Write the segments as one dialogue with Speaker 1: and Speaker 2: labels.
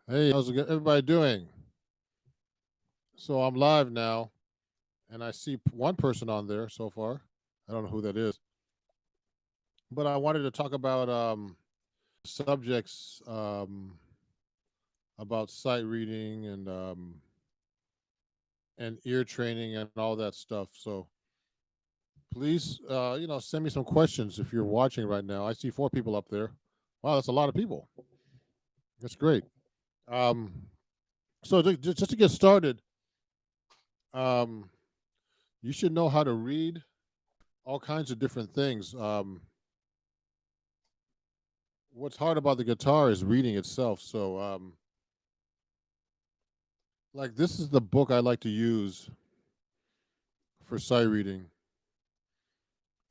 Speaker 1: Hey, how's everybody doing? So I'm live now, and I see one person on there so far. I don't know who that is, but I wanted to talk about subjects about sight reading and ear training and all that stuff. So please, send me some questions if you're watching right now. I see four people up there. Wow, that's a lot of people. That's great. Um, just to get started, um, you should know how to read all kinds of different things. What's hard about the guitar is reading itself. So, like this is the book I like to use for sight reading.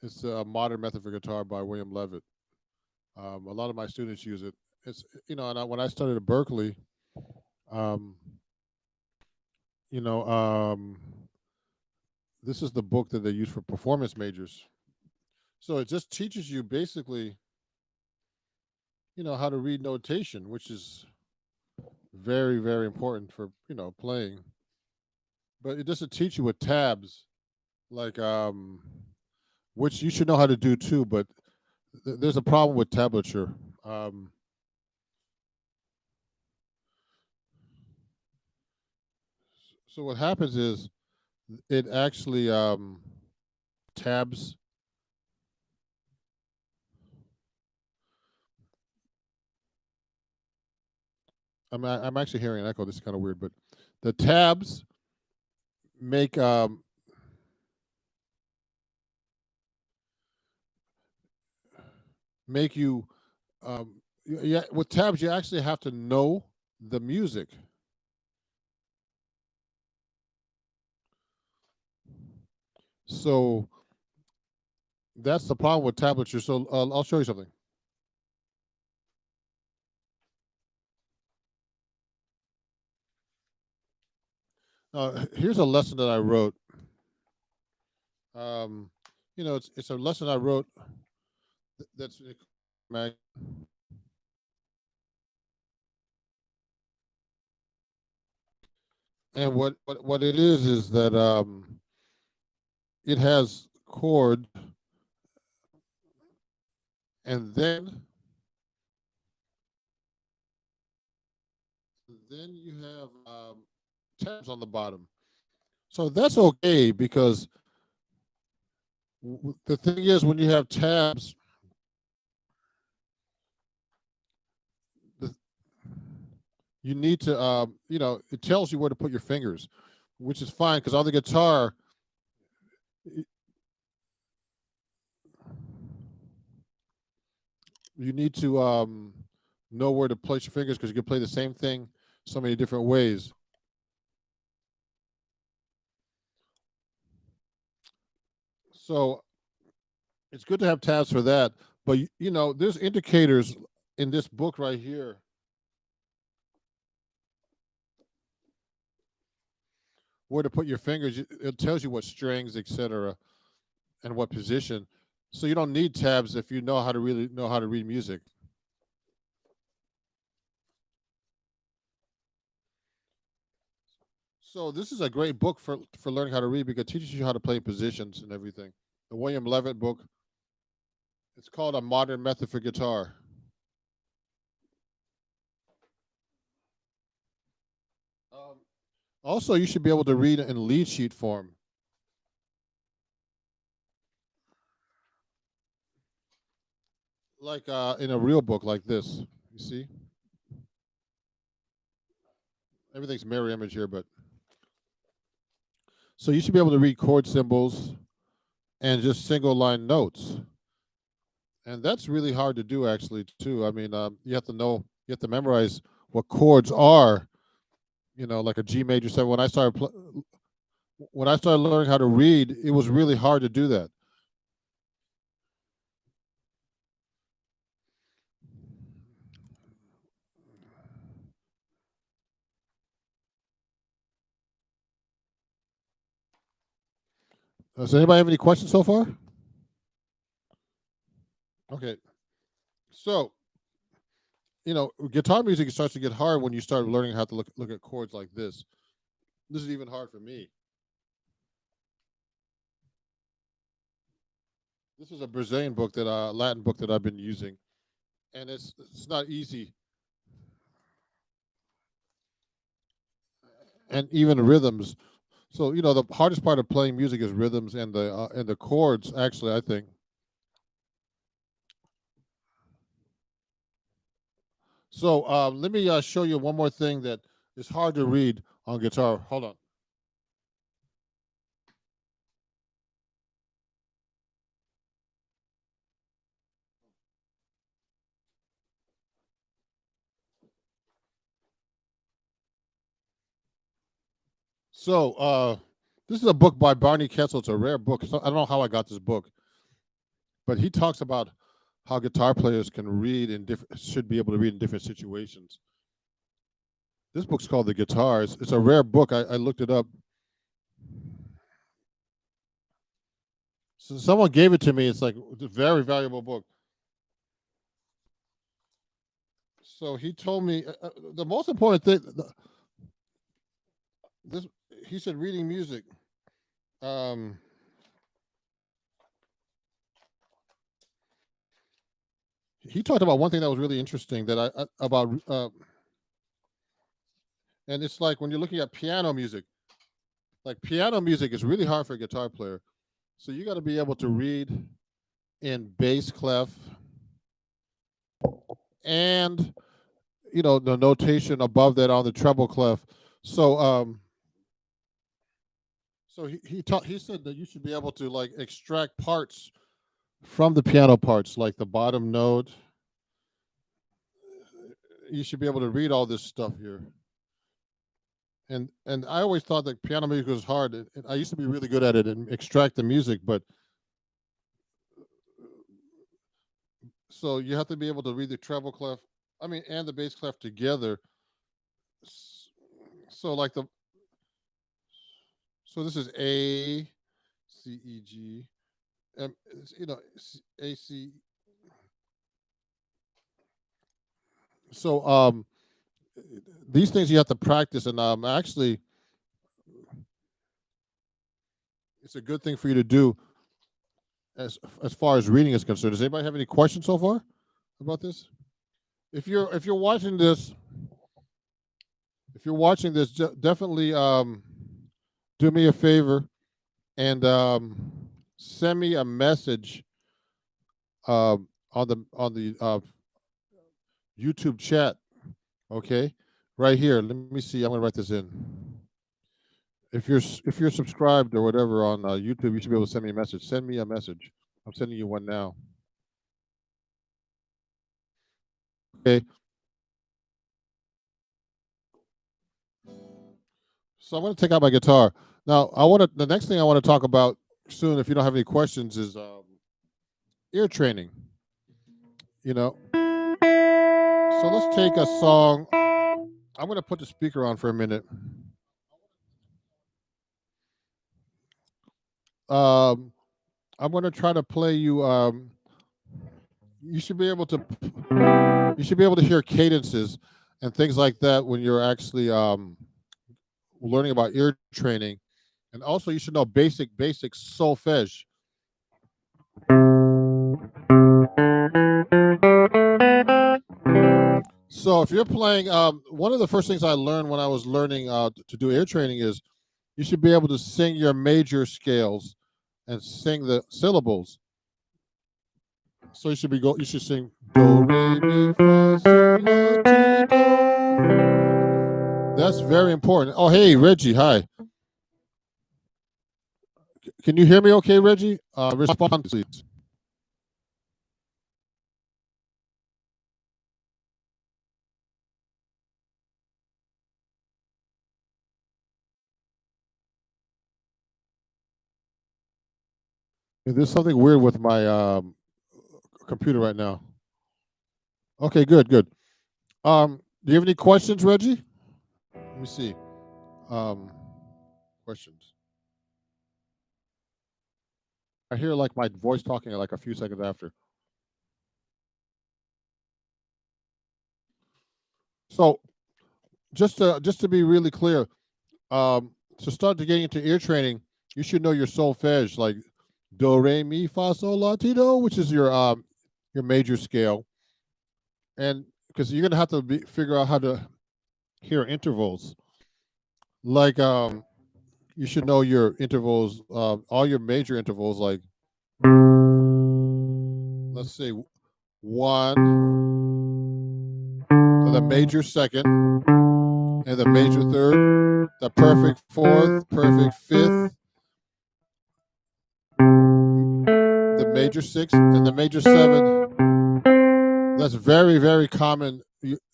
Speaker 1: It's a modern method for guitar by William Levitt. A lot of my students use it. It's and when I studied at Berkeley, um, you know, um, this is the book that they use for performance majors. So it just teaches you basically, how to read notation, which is very, very important for playing. But it doesn't teach you with tabs like which you should know how to do too. But there's a problem with tablature. Um, so what happens is it actually tabs. I'm actually hearing an echo. This is kind of weird, but the tabs make make you yeah, with tabs you actually have to know the music. So that's the problem with tablature. So I'll show you something. Here's a lesson that I wrote. Um, it's a lesson I wrote that's and what it is that it has chord, and then you have tabs on the bottom. So that's okay because the thing is when you have tabs, the, you need to it tells you where to put your fingers, which is fine because on the guitar you need to know where to place your fingers because you can play the same thing so many different ways. So it's good to have tabs for that. But there's indicators in this book right here where to put your fingers. It tells you what strings, etc., and what position. So you don't need tabs if you know how to really know how to read music. So this is a great book for learning how to read because it teaches you how to play positions and everything. The William Levitt book. It's called A Modern Method for Guitar. Um, Also, you should be able to read in lead sheet form, like in a real book like this. You see, everything's mirror image here, but so you should be able to read chord symbols and just single line notes, and that's really hard to do actually too. I mean, you have to memorize what chords are. Like a G major seven. When I started learning how to read, it was really hard to do that. Does anybody have any questions so far? Okay, so guitar music starts to get hard when you start learning how to look at chords like this. This is even hard for me. This is a Brazilian book that Latin book that I've been using, and it's not easy. And even rhythms. So the hardest part of playing music is rhythms and the chords. Actually, I think. So let me show you one more thing that is hard to read on guitar. Hold on. So this is a book by Barney Kessel. It's a rare book. So I don't know how I got this book, but he talks about how guitar players can read in different should be able to read in different situations. This book's called The Guitars. It's a rare book. I looked it up. So someone gave it to me. It's like it's a very valuable book. So he told me the most important thing. This he said reading music. Um, he talked about one thing that was really interesting that I about and it's like when you're looking at piano music. Like piano music is really hard for a guitar player. So you got to be able to read in bass clef and the notation above that on the treble clef. So he said that you should be able to like extract parts from the piano parts, like the bottom note. You should be able to read all this stuff here. And I always thought that piano music was hard. I used to be really good at it and extract the music, but so you have to be able to read the treble clef, I mean, and the bass clef together. So like the so this is A, C, E, G, A, C. So these things you have to practice, and actually, it's a good thing for you to do as far as reading is concerned. Does anybody have any questions so far about this? If you're watching this, definitely do me a favor and send me a message on the YouTube chat. Okay, right here. Let me see. I'm gonna write this in. If you're subscribed or whatever on YouTube, you should be able to send me a message. Send me a message. I'm sending you one now. Okay. So I'm going to take out my guitar. Now, the next thing I want to talk about soon, if you don't have any questions, is ear training. You know, so let's take a song. I'm going to put the speaker on for a minute. Um, I'm going to try to play you. You should be able to. You should be able to hear cadences and things like that when you're actually learning about ear training, and also you should know basic solfege. So if you're playing, one of the first things I learned when I was learning to do ear training is you should be able to sing your major scales and sing the syllables. So you should sing do re mi fa sol la ti do. That's very important. Oh hey Reggie, hi. Can you hear me okay, Reggie? Respond please. There's something weird with my computer right now. Okay, good. Do you have any questions, Reggie? Let me see. Um, questions. I hear like my voice talking like a few seconds after. So just to be really clear, to start to getting into ear training, you should know your solfege, like do re mi fa sol la ti do, which is your major scale, and because you're gonna have to figure out how to hear intervals. Like you should know your intervals, all your major intervals. Like let's say one, the major second, and the major third, the perfect fourth, perfect fifth, the major sixth, and the major seventh. That's very, very common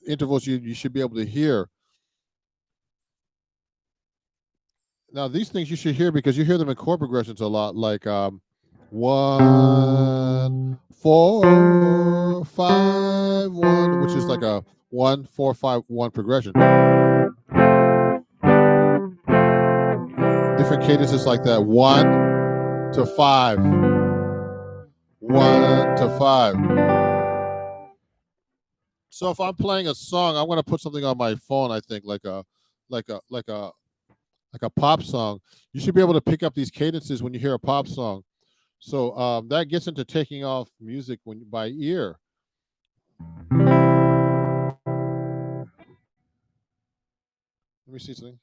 Speaker 1: intervals you should be able to hear. Now, these things you should hear because you hear them in chord progressions a lot, like 1 4 5 1, which is like a 1 4 5 1 progression. Different cadences like that: 1 to 5, 1 to 5. So if I'm playing a song, I'm gonna put something on my phone. I think like a like a like a pop song. You should be able to pick up these cadences when you hear a pop song. So that gets into taking off music when by ear. Let me see something.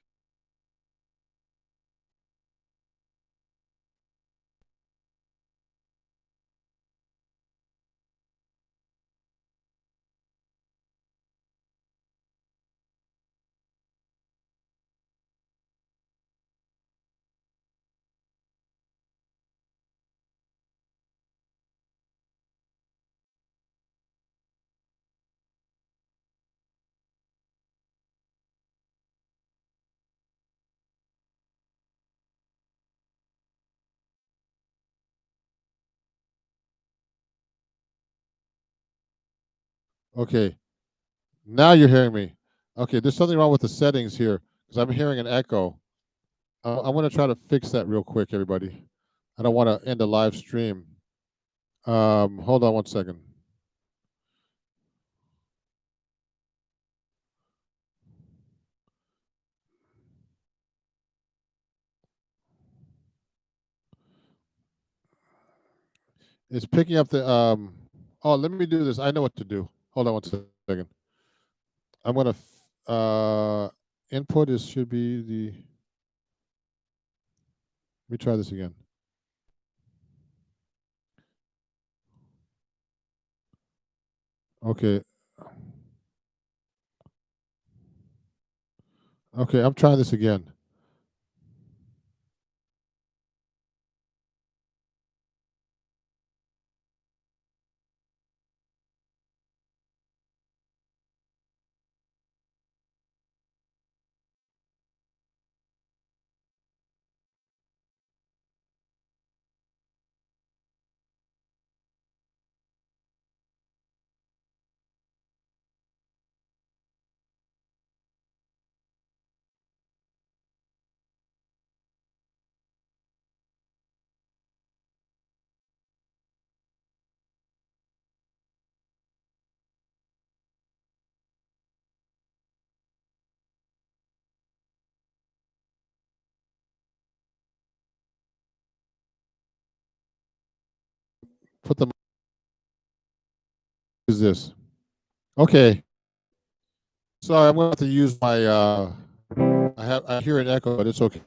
Speaker 1: Okay, now you're hearing me. Okay, there's something wrong with the settings here because I'm hearing an echo. I want to try to fix that real quick, everybody. I don't want to end the live stream. Hold on 1 second. It's picking up the. Oh, let me do this. I know what to do. Hold on 1 second. I'm gonna. Input is should be the. Let me try this again. Okay. Okay, I'm trying this again. Put them. Use this. Okay. Sorry, I'm going to have to use my. I hear an echo, but it's okay.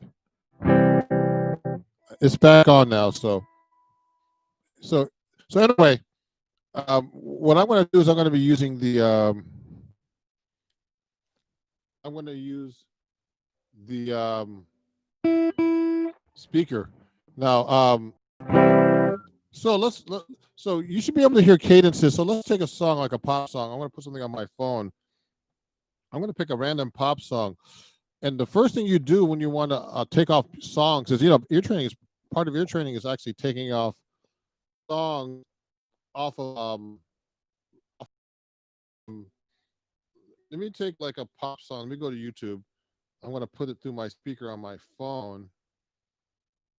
Speaker 1: It's back on now. So so anyway, what I'm going to do is I'm going to be using the. I'm going to use the speaker now. So so you should be able to hear cadences. So let's take a song like a pop song. I'm going to put something on my phone. I'm going to pick a random pop song. And the first thing you do when you want to take off songs is, ear training is part of ear training is actually taking off songs off of. Um, Let me take like a pop song. Let me go to YouTube. I'm going to put it through my speaker on my phone,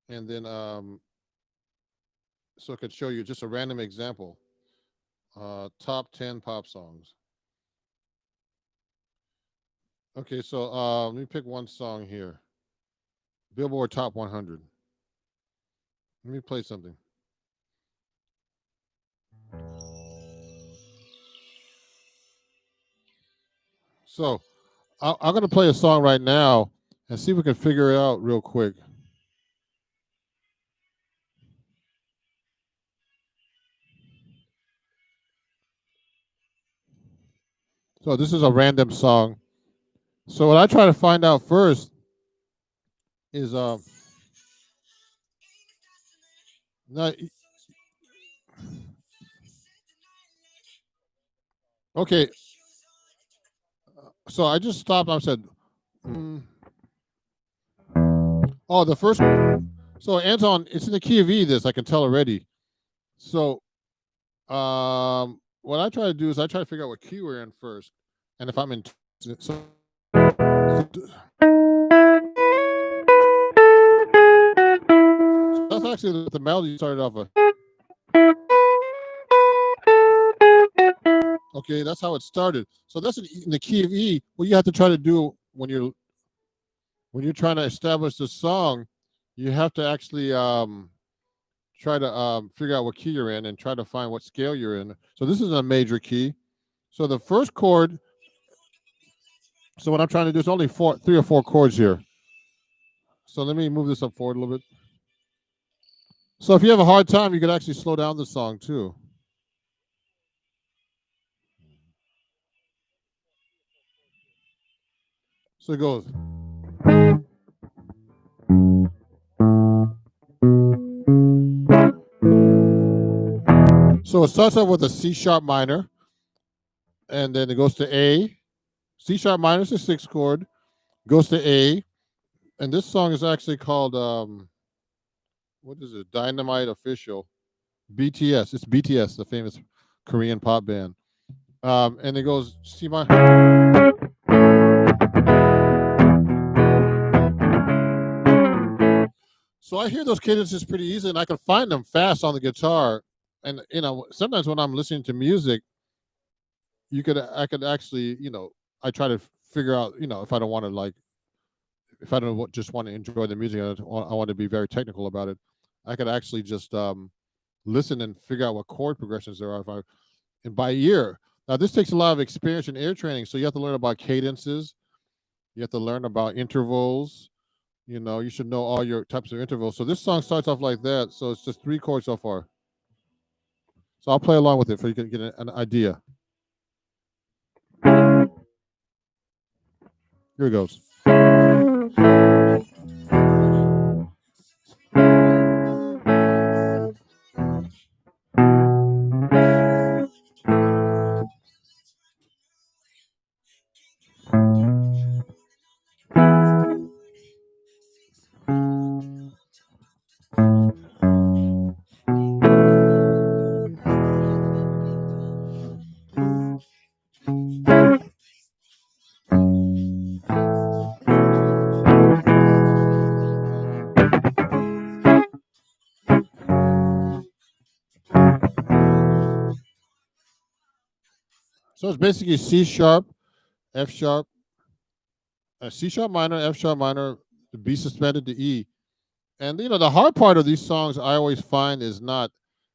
Speaker 1: and then so it could show you just a random example. Top 10 pop songs. Okay, so let me pick one song here. Billboard Top 100. Let me play something. So I'm going to play a song right now and see if we can figure it out real quick. So this is a random song. So what I try to find out first is not, okay. So I just stopped. I said, oh, the first. So Anton, it's in the key of E. This I can tell already. So what I try to do is I try to figure out what key we're in first, and if I'm in. So that's actually the melody started off. Okay, that's how it started. So that's in the key of E. What you have to try to do when you're trying to establish the song, you have to actually try to figure out what key you're in and try to find what scale you're in. So this is a major key. So the first chord. So what I'm trying to do is only three or four chords here. So let me move this up forward a little bit. So if you have a hard time, you could actually slow down the song too. So it goes. So it starts off with a C sharp minor, and then it goes to A. C sharp minor is the sixth chord, goes to A, and this song is actually called what is it? Dynamite Official. BTS. It's BTS, the famous Korean pop band. And it goes C minor. So I hear those cadences pretty easily, and I can find them fast on the guitar. And sometimes when I'm listening to music, I could actually, I try to figure out, if I don't want to if I don't just want to enjoy the music, I want to be very technical about it. I could actually just listen and figure out what chord progressions there are if I and by ear. Now this takes a lot of experience and ear training, so you have to learn about cadences. You have to learn about intervals. You should know all your types of intervals. So this song starts off like that. So it's just three chords so far. So I'll play along with it so you can get an idea. Here it goes. So it's basically C sharp, F sharp, C sharp minor, F sharp minor, the B suspended to E. And the hard part of these songs I always find is not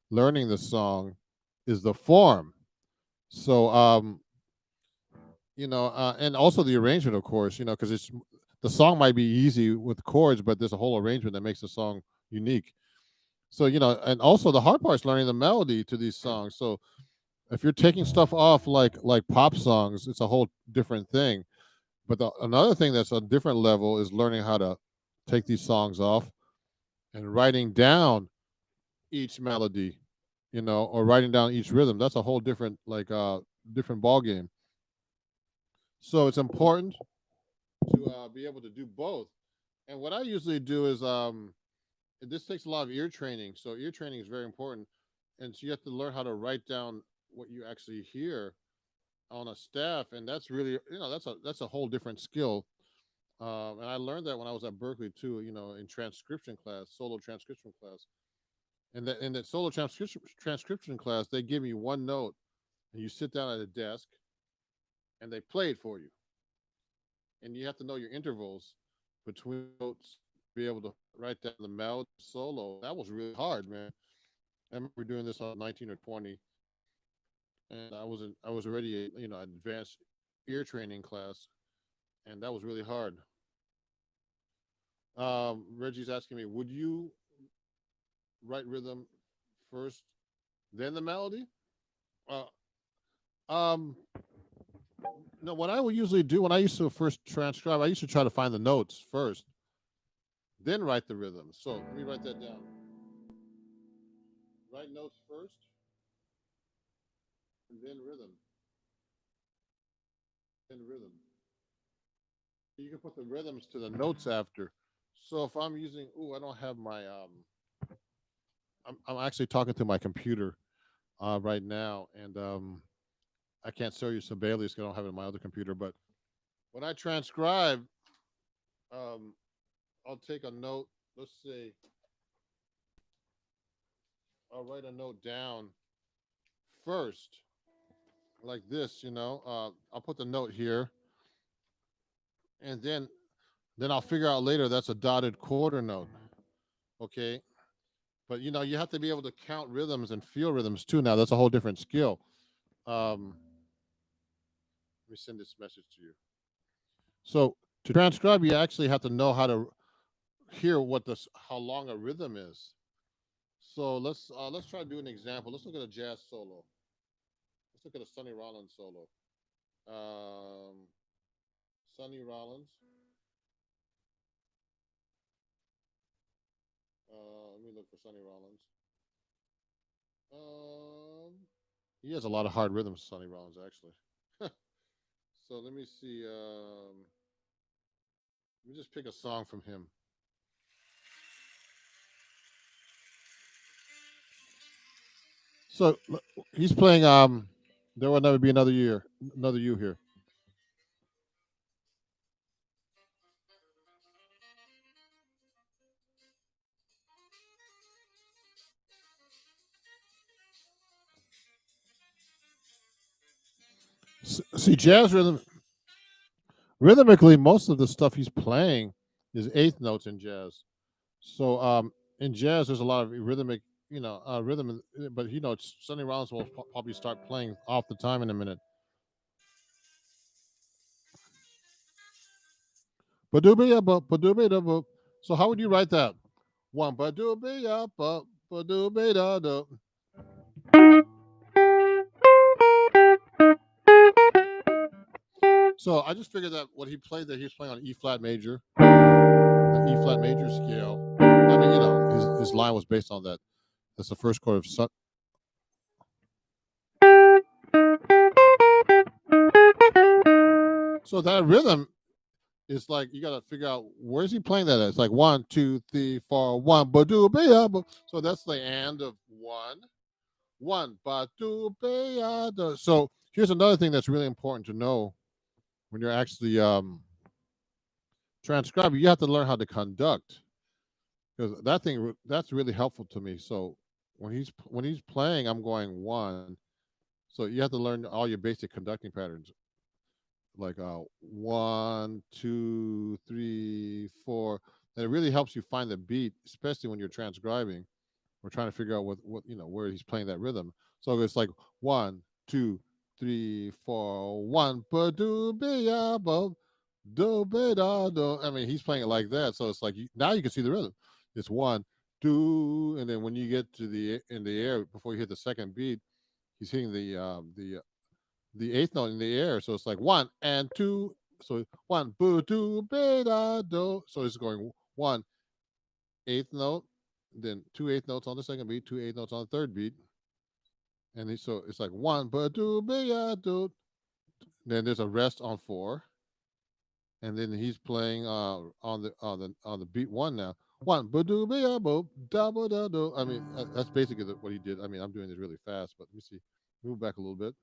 Speaker 1: learning the song, is the form. So and also the arrangement, of course, because it's the song might be easy with chords, but there's a whole arrangement that makes the song unique. So and also the hard part is learning the melody to these songs. So if you're taking stuff off like pop songs, it's a whole different thing. But another thing that's a different level is learning how to take these songs off and writing down each melody, or writing down each rhythm. That's a whole different different ball game. So it's important to be able to do both. And what I usually do is this takes a lot of ear training. So ear training is very important, and so you have to learn how to write down what you actually hear on a staff, and that's really that's a whole different skill. And I learned that when I was at Berkeley too. In transcription class, solo transcription class, and that in that solo transcription class, they give you one note, and you sit down at a desk, and they play it for you. and you have to know your intervals between notes to be able to write down the melody solo. That was really hard, man. I remember doing this on 19 or 20, and I was already a advanced ear training class, and that was really hard. Reggie's asking me, would you write rhythm first, then the melody? Uh, um, no, what I would usually do when I used to first transcribe, I used to try to find the notes first, then write the rhythm. So let me write that down. Write notes first, and then rhythm, then rhythm. You can put the rhythms to the notes after. So if I'm using, I don't have my I'm actually talking to my computer right now, and I can't show you Sibelius because I don't have it on my other computer. But when I transcribe, um, I'll take a note. Let's say I'll write a note down first, like this. I'll put the note here, and then I'll figure out later that's a dotted quarter note. Okay, but you have to be able to count rhythms and feel rhythms too. Now that's a whole different skill. Let me send this message to you. So to transcribe, you actually have to know how to hear how long a rhythm is. So let's try to do an example. Let's look at a jazz solo. Let's look at a Sonny Rollins solo. Um, Sonny Rollins. Let me look for Sonny Rollins. Um, he has a lot of hard rhythms, Sonny Rollins, actually. So let me see. Let me just pick a song from him. So he's playing. There will never be another year, another you here. See, jazz rhythmically, most of the stuff he's playing is eighth notes in jazz. So in jazz, there's a lot of rhythmic, rhythm. But Sonny Rollins will probably start playing off the time in a minute. Ba-doo-ba-ya, ba-doo-ba-da-ba. So how would you write that? One ba-doo-ba-ya, ba-doo-ba-da-da. So I just figured that what he played that he was playing on E flat major, the E flat major scale. I mean, his line was based on that. That's the first chord of Sun. So that rhythm is like you got to figure out where's he playing that at. It's like 1, 2, 3, 4, 1, ba do ba. So that's the and of one ba do ba. So here's another thing that's really important to know when you're actually transcribing. You have to learn how to conduct because that's really helpful to me. So when he's playing, I'm going one. So you have to learn all your basic conducting patterns like 1, 2, 3, 4. And it really helps you find the beat, especially when you're transcribing. We're trying to figure out what where he's playing that rhythm. So it's like 1, 2, 3, 4, 1 do be da do. I mean, he's playing it like that, so it's like now you can see the rhythm. It's 1, 2, and then when you get to the air before you hit the second beat, he's hitting the eighth note in the air. So it's like 1 and 2. So one, boo, do, beta, do. So it's going one eighth note, then two eighth notes on the second beat, two eighth notes on the third beat. And so it's like one, but do, beta, do. Then there's a rest on four. And then he's playing on the beat one now. One, ba do, beta, bo, da, ba, da, do. I mean, that's basically what he did. I mean, I'm doing this really fast, but let me see. Move back a little bit.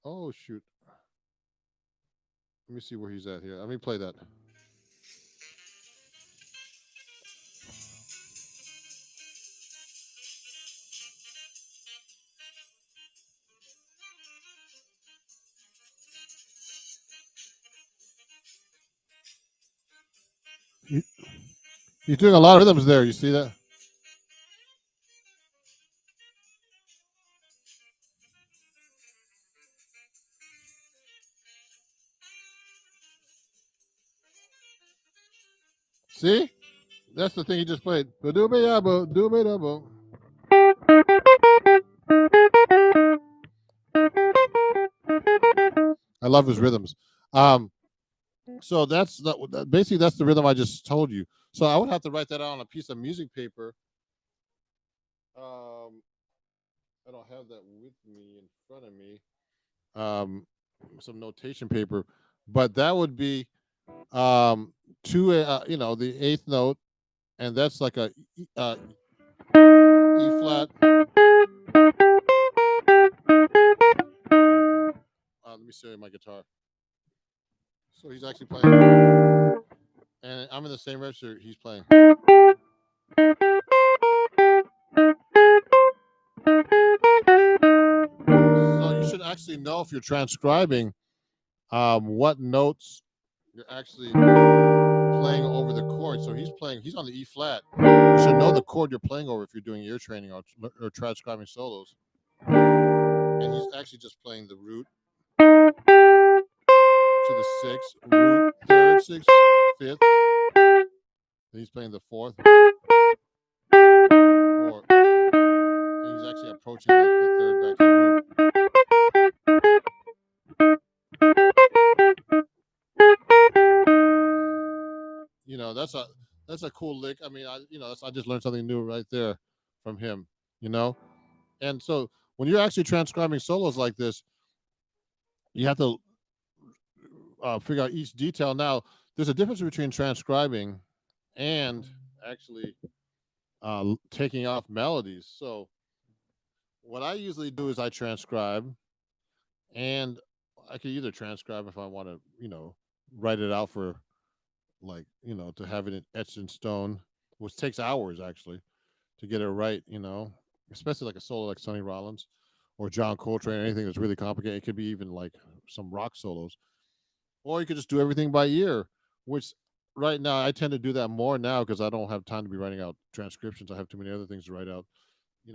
Speaker 1: Oh, shoot. Let me see where he's at here. Let me play that. He's doing a lot of rhythms there. You see that? See? That's the thing he just played. Ba-doo-ba-ya-bo, doo-ba-da-bo. I love his rhythms. So basically that's the rhythm I just told you. So I would have to write that out on a piece of music paper. I don't have that with me in front of me. Some notation paper, but that would be the eighth note, and that's like a E flat. Let me show you my guitar. So he's actually playing, and I'm in the same register he's playing. So you should actually know if you're transcribing what notes you're actually playing over the chord. So he's on the E flat. You should know the chord you're playing over if you're doing ear training or transcribing solos. And he's actually just playing the root to the sixth, root, third, sixth, fifth. Then he's playing the fourth. And he's actually approaching the third back to the root. That's a cool lick. I mean, I just learned something new right there from him. You know, and so when you're actually transcribing solos like this, you have to figure out each detail. Now, there's a difference between transcribing and actually taking off melodies. So, what I usually do is I transcribe, and I can either transcribe if I want to, write it out for to have it etched in stone, which takes hours actually to get it right, especially like a solo like Sonny Rollins or John Coltrane, anything that's really complicated. It could be even like some rock solos. Or you could just do everything by ear, which right now I tend to do that more now because I don't have time to be writing out transcriptions. I have too many other things to write out.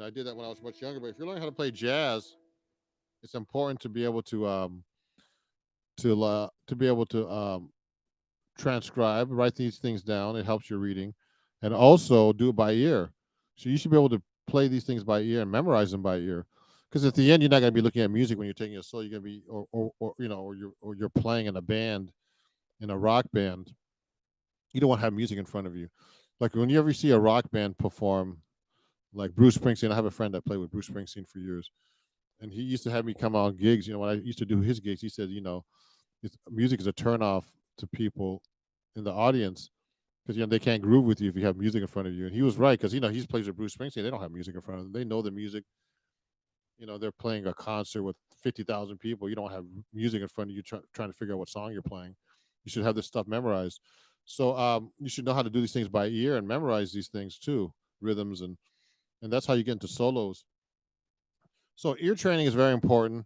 Speaker 1: I did that when I was much younger. But if you're learning how to play jazz, it's important to be able to be able to transcribe, write these things down. It helps your reading, and also do it by ear. So you should be able to play these things by ear and memorize them by ear. Because at the end, you're not going to be looking at music when you're taking a solo. You're going to be, or you're playing in a band, in a rock band. You don't want to have music in front of you. Like when you ever see a rock band perform, like Bruce Springsteen. I have a friend that played with Bruce Springsteen for years, and he used to have me come on gigs. When I used to do his gigs, he said, music is a turnoff to people in the audience because they can't groove with you if you have music in front of you. And he was right because he plays with Bruce Springsteen. They don't have music in front of them. They know the music. They're playing a concert with 50,000 people. You don't have music in front of you trying to figure out what song you're playing. You should have this stuff memorized. So you should know how to do these things by ear and memorize these things too, rhythms, and that's how you get into solos. So ear training is very important.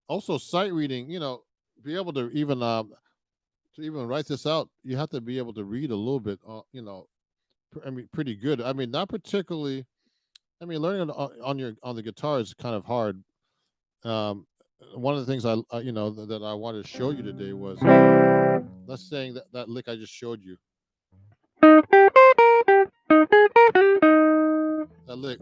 Speaker 1: Also, sight reading. Be able to even write this out. You have to be able to read a little bit. Pretty good. I mean, not particularly. I mean, learning on the guitar is kind of hard. One of the things that I wanted to show you today was let's saying that lick I just showed you. That lick.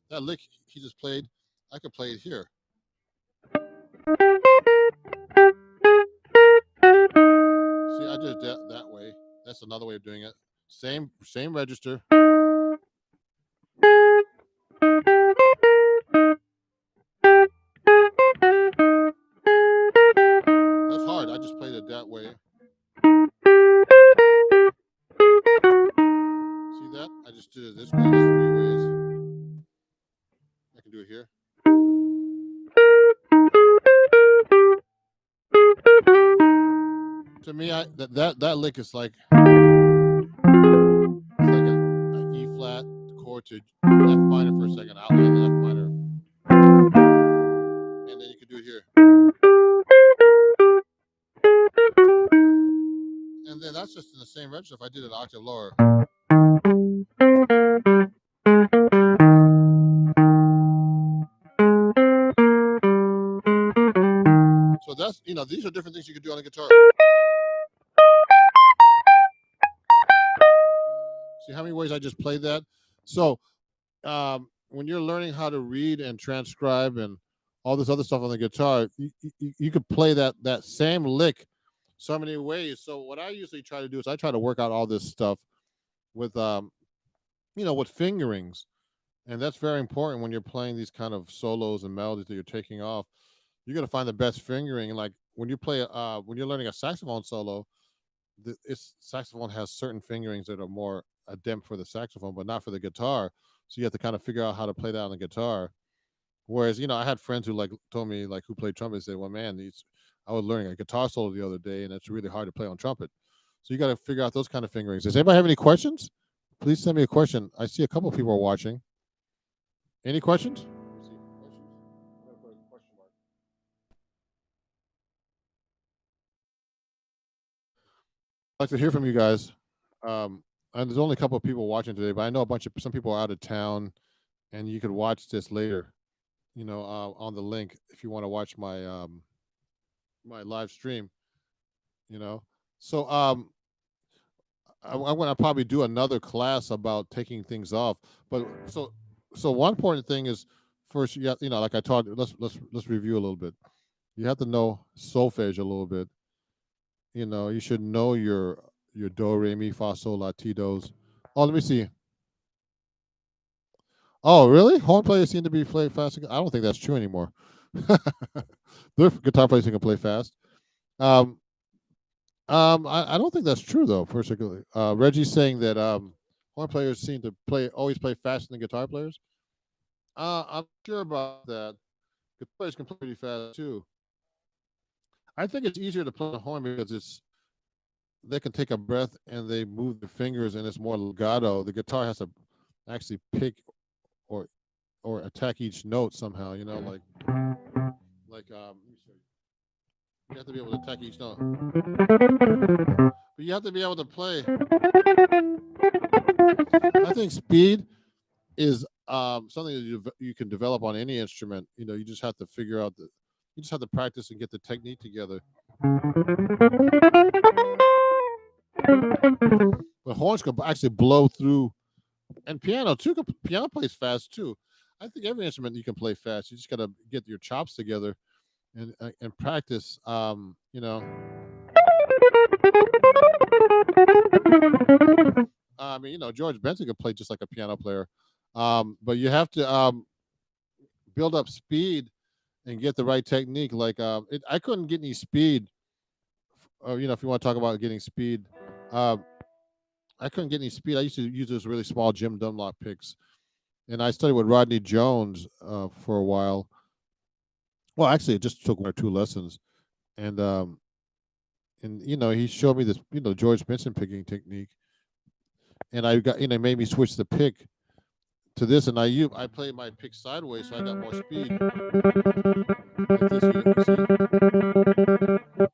Speaker 1: That lick he just played. I could play it here. See, I did it that way. That's another way of doing it. Same register. That's hard. I just played it that way. See that? I just did it this way. There's 3 ways. I can do it here. To me, that lick is like an E flat chord to F minor for a second. Outline the F minor, and then you can do it here. just in the same register if I did it an octave lower. So that's, these are different things you can do on the guitar. See how many ways I just played that? So when you're learning how to read and transcribe and all this other stuff on the guitar, you could play that same lick so many ways. So what I usually try to do is I try to work out all this stuff with with fingerings, and that's very important when you're playing these kind of solos and melodies that you're taking off. You're gonna find the best fingering. And like when you're learning a saxophone solo, its saxophone has certain fingerings that are more adept for the saxophone, but not for the guitar. So you have to kind of figure out how to play that on the guitar. Whereas, I had friends who like told me like who played trumpet, say, "Well, man, I was learning a guitar solo the other day, and it's really hard to play on trumpet." So you got to figure out those kind of fingerings. Does anybody have any questions? Please send me a question. I see a couple of people are watching. Any questions? Let's see. Questions? I'm gonna put a question mark. I'd like to hear from you guys. And there's only a couple of people watching today, but I know some people are out of town, and you could watch this later. On the link if you want to watch my live stream. You know, so I want to probably do another class about taking things off. But so one important thing is first like I taught. Let's review a little bit. You have to know solfege a little bit. You should know your do re mi fa sol la ti dos. Oh, let me see. Oh, really? Horn players seem to be playing fast. I don't think that's true anymore. Their guitar players can play fast. Um, I don't think that's true though. Particularly, Reggie's saying that horn players seem to always play faster than guitar players. I'm sure about that. Guitar players can play pretty fast too. I think it's easier to play the horn because they can take a breath and they move their fingers and it's more legato. The guitar has to actually pick or attack each note somehow. Let me show you. You have to be able to attack each note, but you have to be able to play. I think speed is something that you can develop on any instrument. You just have to figure out you just have to practice and get the technique together. But horns can actually blow through, and piano too. Piano plays fast too. I think every instrument you can play fast. You just got to get your chops together and practice. I mean, George Benson could play just like a piano player, but you have to build up speed and get the right technique. Like I couldn't get any speed. If you want to talk about getting speed, uh, I couldn't get any speed. I used to use those really small Jim Dunlop picks, and I studied with Rodney Jones for a while. Well, actually, it just took one or two lessons, and he showed me this George Benson picking technique, and I got made me switch the pick to this, and I played my pick sideways, so I got more speed. Like this, see?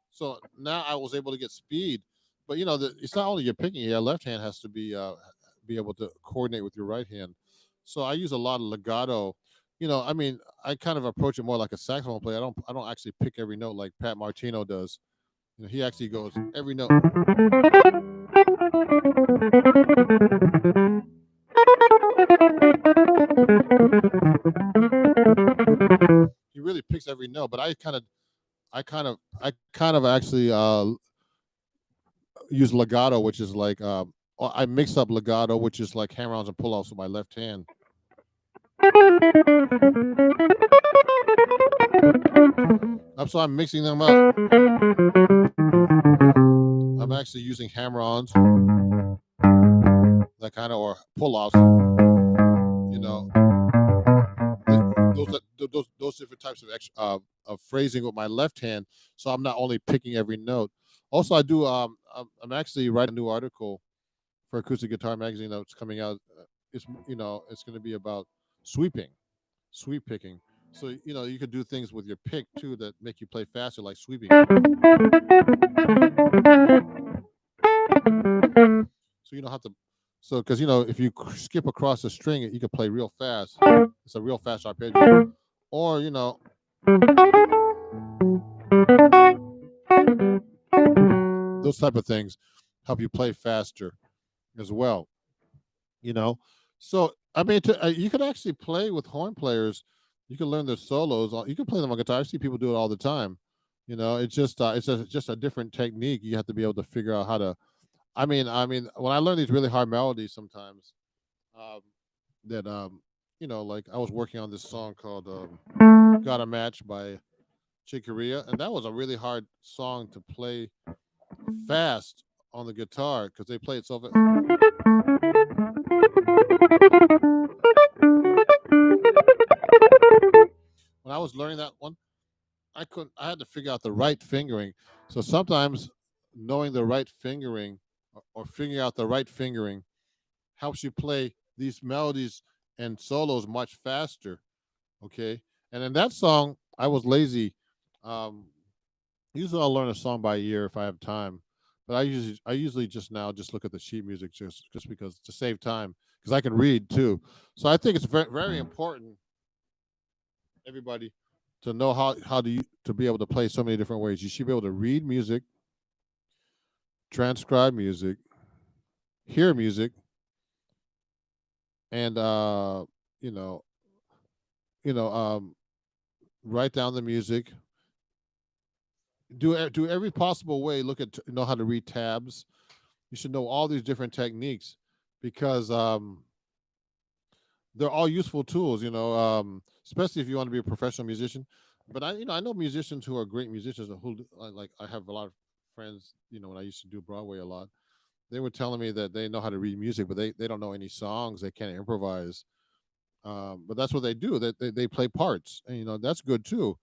Speaker 1: So now I was able to get speed, but it's not only your picking. Your left hand has to be able to coordinate with your right hand. So I use a lot of legato. I mean, I kind of approach it more like a saxophone player. I don't actually pick every note like Pat Martino does. He actually goes every note. He really picks every note, but I kind of actually use legato, which is like I mix up legato, which is like hammer-ons and pull-offs with my left hand. So I'm mixing them up. I'm actually using hammer-ons, that kind of, or pull-offs. Those different types of phrasing with my left hand. So I'm not only picking every note. Also, I do. I'm actually writing a new article for Acoustic Guitar Magazine that's coming out. It's going to be about sweep picking. So you could do things with your pick too that make you play faster, like sweeping. So you don't have to. So because if you skip across the string, you can play real fast. It's a real fast arpeggio, or those type of things help you play faster as well. You know, so I mean, you could actually play with horn players. You can learn their solos. You can play them on guitar. I see people do it all the time. It's just a different technique. You have to be able to figure out how to. I mean, when I learn these really hard melodies, sometimes um, that like I was working on this song called "Got a Match" by Chick Corea, and that was a really hard song to play fast on the guitar because they play it so fast. When I was learning that one, I couldn't. I had to figure out the right fingering. So sometimes knowing the right fingering or figuring out the right fingering helps you play these melodies and solos much faster. Okay, and in that song, I was lazy. Um, Usually, I'll learn a song by ear if I have time, but I usually just now just look at the sheet music just because to save time because I can read too. So I think it's very very important, everybody, to know to be able to play so many different ways. You should be able to read music, transcribe music, hear music, and you know you know write down the music. Do every possible way. Know how to read tabs. You should know all these different techniques because they're all useful tools. Especially if you want to be a professional musician. But I know musicians who are great musicians like I have a lot of friends. When I used to do Broadway a lot, they were telling me that they know how to read music, but they don't know any songs. They can't improvise. But that's what they do. They play parts, and that's good too.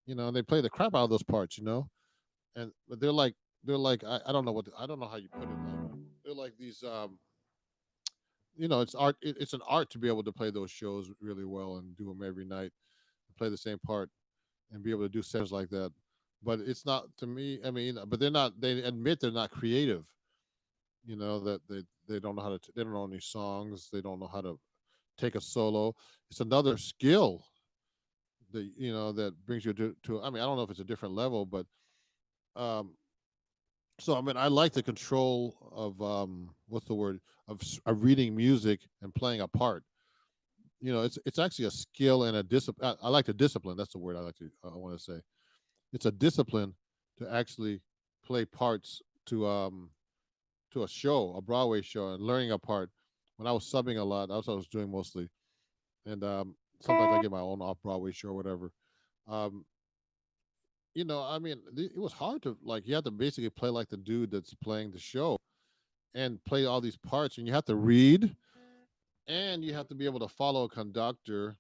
Speaker 1: They play the crap out of those parts. And but they're like I don't know I don't know how you put it. Like they're like these it's art. It's an art to be able to play those shows really well and do them every night, play the same part, and be able to do sessions like that. But it's not to me. I mean, but they're not. They admit they're not creative. That they don't know how to. They don't know any songs. They don't know how to take a solo. It's another skill that brings you to. I mean, I don't know if it's a different level, but um. So I mean, I like the control of what's the word of reading music and playing a part. It's actually a skill and a discipline. I like the discipline. That's the word I want to say. It's a discipline to actually play parts to a show, a Broadway show, and learning a part. When I was subbing a lot, that's what I was doing mostly, and sometimes I get my own off Broadway show or whatever. Um, I mean, it was hard to like. You have to basically play like the dude that's playing the show and play all these parts, and you have to read, and you have to be able to follow a conductor,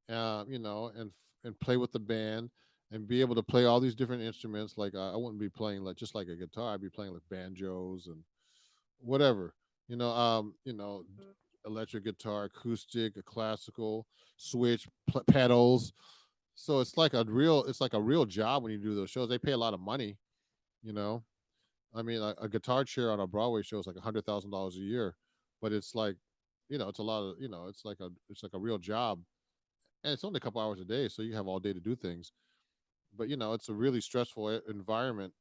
Speaker 1: and play with the band and be able to play all these different instruments. Like I wouldn't be playing like just like a guitar. I'd be playing like banjos and whatever. Electric guitar, acoustic, a classical, switch, pedals. So it's like a real job when you do those shows. They pay a lot of money. You know, I mean, a guitar chair on a Broadway show is like $100,000 a year, but it's like, it's a lot of, it's like a real job, and it's only a couple hours a day, so you have all day to do things. But it's a really stressful environment.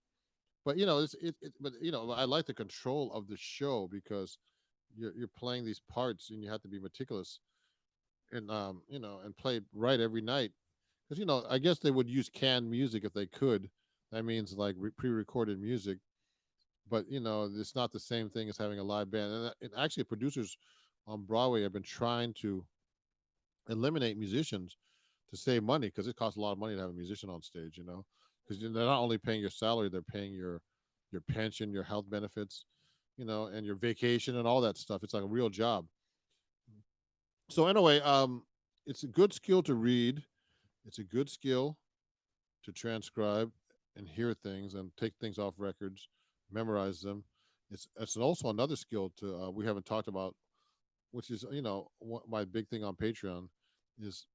Speaker 1: But but I like the control of the show because you're playing these parts and you have to be meticulous and and play right every night because I guess they would use canned music if they could. That means like pre-recorded music, but it's not the same thing as having a live band. And actually, producers on Broadway have been trying to eliminate musicians to save money because it costs a lot of money to have a musician on stage. Because they're not only paying your salary, they're paying your pension, your health benefits, and your vacation and all that stuff. It's like a real job. So anyway, it's a good skill to read. It's a good skill to transcribe and hear things and take things off records, memorize them. It's also another skill to we haven't talked about, which is my big thing on Patreon is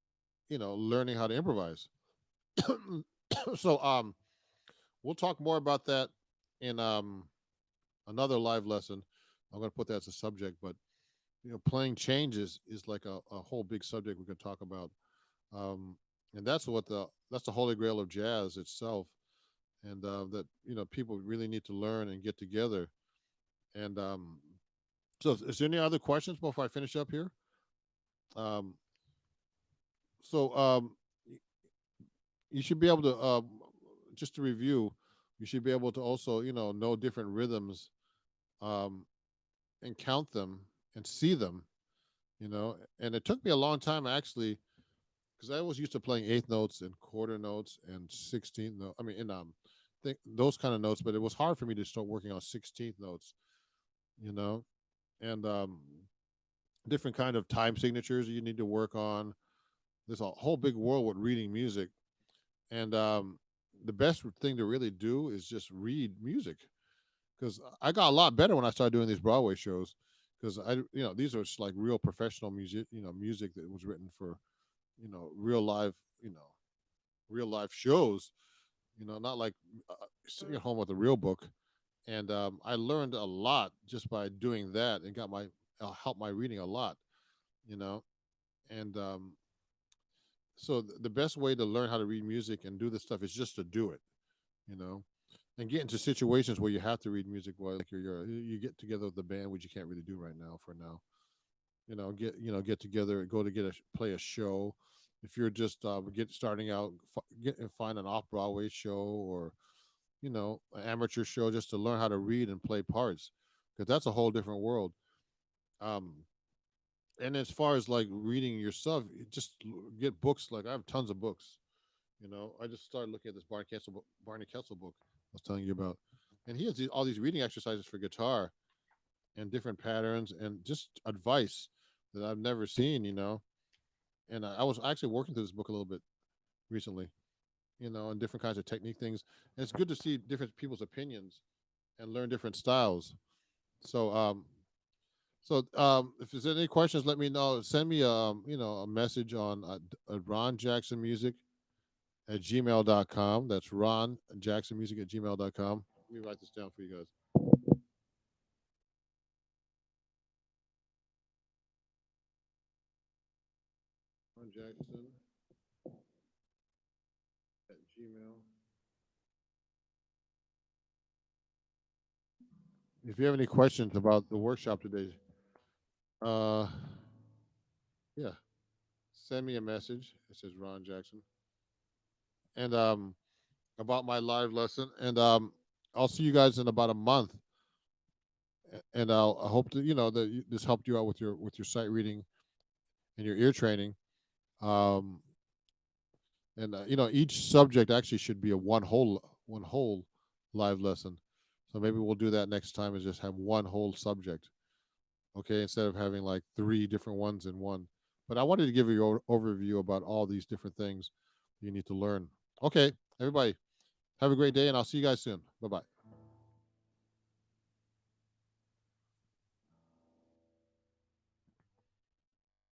Speaker 1: learning how to improvise. So we'll talk more about that in another live lesson. I'm going to put that as a subject, but playing changes is like a whole big subject we can talk about. Um, and that's the holy grail of jazz itself, and that people really need to learn and get together. And so, is there any other questions before I finish up here? Um, so you should be able to just to review. You should be able to also know different rhythms, um, and count them and see them. And it took me a long time actually because I was used to playing eighth notes and quarter notes and 16th note. I mean, and think those kind of notes, but it was hard for me to start working on 16th notes. You know, and different kind of time signatures you need to work on. There's a whole big world with reading music, and the best thing to really do is just read music because I got a lot better when I started doing these Broadway shows because these are just like real professional music, music that was written for real live, real life shows, not like sitting at home with a real book. And I learned a lot just by doing that and got my helped my reading a lot, you know. And so the best way to learn how to read music and do this stuff is just to do it, you know, and get into situations where you have to read music. Well, like you get together with the band, which you can't really do right now for now. Get together, go to play a show. If you're just get starting out, find an off Broadway show or an amateur show just to learn how to read and play parts, because that's a whole different world. Um, and as far as like reading yourself, just get books. Like I have tons of books. I just started looking at this Barney Kessel book I was telling you about, and he has all these reading exercises for guitar and different patterns and just advice that I've never seen. And I was actually working through this book a little bit recently. And different kinds of technique things. And it's good to see different people's opinions and learn different styles. So, if there's any questions, let me know. Send me a message on Ron Jackson Music at gmail.com. That's Ron Jackson Music at gmail.com. Let me write this down for you guys. Ron Jackson at Gmail. If you have any questions about the workshop today, uh, yeah, send me a message. It says Ron Jackson, and about my live lesson, and I'll see you guys in about a month, and I hope that this helped you out with your sight reading and your ear training. Um, and each subject actually should be a one whole live lesson. So maybe we'll do that next time, is just have one whole subject, okay, instead of having like three different ones in one. But I wanted to give you an overview about all these different things you need to learn. Okay, everybody, have a great day, and I'll see you guys soon. Bye bye.